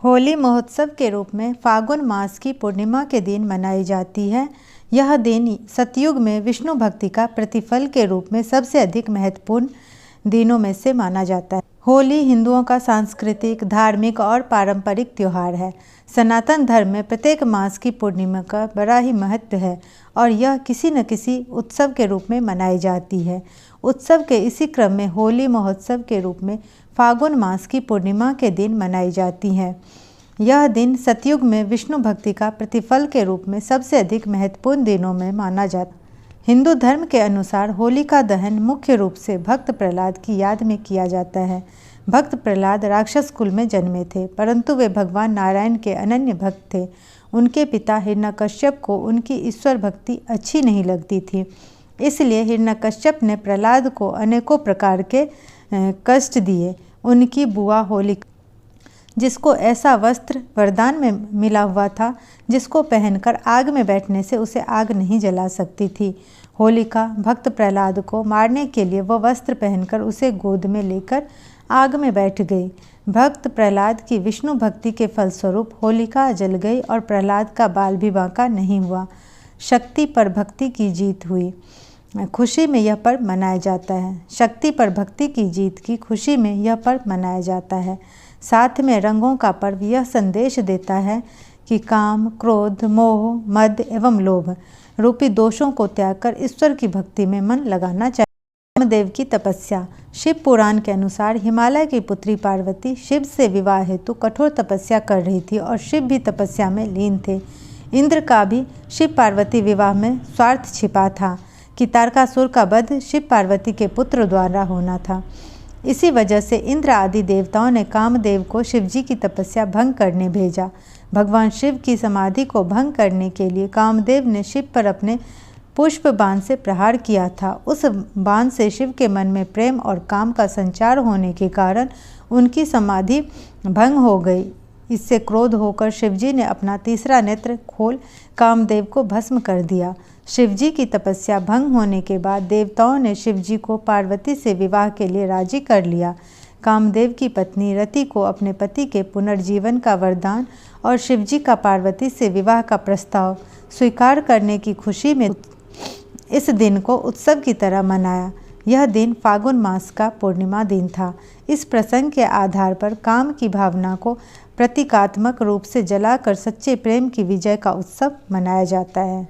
होली महोत्सव के रूप में फागुन मास की पूर्णिमा के दिन मनाई जाती है। यह दिन सतयुग में विष्णु भक्ति का प्रतिफल के रूप में सबसे अधिक महत्वपूर्ण दिनों में से माना जाता है। होली हिंदुओं का सांस्कृतिक, धार्मिक और पारंपरिक त्यौहार है। सनातन धर्म में प्रत्येक मास की पूर्णिमा का बड़ा ही महत्व है और यह किसी न किसी उत्सव के रूप में मनाई जाती है। उत्सव के इसी क्रम में होली महोत्सव के रूप में फागुन मास की पूर्णिमा के दिन मनाई जाती है। यह दिन सतयुग में विष्णु भक्ति का प्रतिफल के रूप में सबसे अधिक महत्वपूर्ण दिनों में माना जाता है। हिंदू धर्म के अनुसार होली का दहन मुख्य रूप से भक्त प्रहलाद की याद में किया जाता है। भक्त प्रहलाद राक्षस कुल में जन्मे थे, परंतु वे भगवान नारायण के अनन्य भक्त थे। उनके पिता हिरण्यकश्यप को उनकी ईश्वर भक्ति अच्छी नहीं लगती थी, इसलिए हिरण्यकश्यप ने प्रहलाद को अनेकों प्रकार के कष्ट दिए। उनकी बुआ होलिका, जिसको ऐसा वस्त्र वरदान में मिला हुआ था जिसको पहनकर आग में बैठने से उसे आग नहीं जला सकती थी, होलिका भक्त प्रहलाद को मारने के लिए वह वस्त्र पहनकर उसे गोद में लेकर आग में बैठ गई। भक्त प्रहलाद की विष्णु भक्ति के फलस्वरूप होलिका जल गई और प्रहलाद का बाल भी बांका नहीं हुआ। शक्ति पर भक्ति की जीत हुई खुशी में यह पर्व मनाया जाता है। शक्ति पर भक्ति की जीत की खुशी में यह पर्व मनाया जाता है। साथ में रंगों का पर्व यह संदेश देता है कि काम, क्रोध, मोह, मद एवं लोभ रूपी दोषों को त्याग कर ईश्वर की भक्ति में मन लगाना चाहिए। कामदेव की तपस्या। शिव पुराण के अनुसार हिमालय की पुत्री पार्वती शिव से विवाह हेतु कठोर तपस्या कर रही थी और शिव भी तपस्या में लीन थे। इंद्र का भी शिव पार्वती विवाह में स्वार्थ छिपा था कि तारकासुर का वध शिव पार्वती के पुत्र द्वारा होना था। इसी वजह से इंद्र आदि देवताओं ने कामदेव को शिवजी की तपस्या भंग करने भेजा। भगवान शिव की समाधि को भंग करने के लिए कामदेव ने शिव पर अपने पुष्प बाण से प्रहार किया था। उस बाण से शिव के मन में प्रेम और काम का संचार होने के कारण उनकी समाधि भंग हो गई। इससे क्रोध होकर शिवजी ने अपना तीसरा नेत्र खोल कामदेव को भस्म कर दिया। शिवजी की तपस्या भंग होने के बाद देवताओं ने शिवजी को पार्वती से विवाह के लिए राजी कर लिया। कामदेव की पत्नी रति को अपने पति के पुनर्जीवन का वरदान और शिवजी का पार्वती से विवाह का प्रस्ताव स्वीकार करने की खुशी में इस दिन को उत्सव की तरह मनाया। यह दिन फागुन मास का पूर्णिमा दिन था। इस प्रसंग के आधार पर काम की भावना को प्रतीकात्मक रूप से जलाकर सच्चे प्रेम की विजय का उत्सव मनाया जाता है।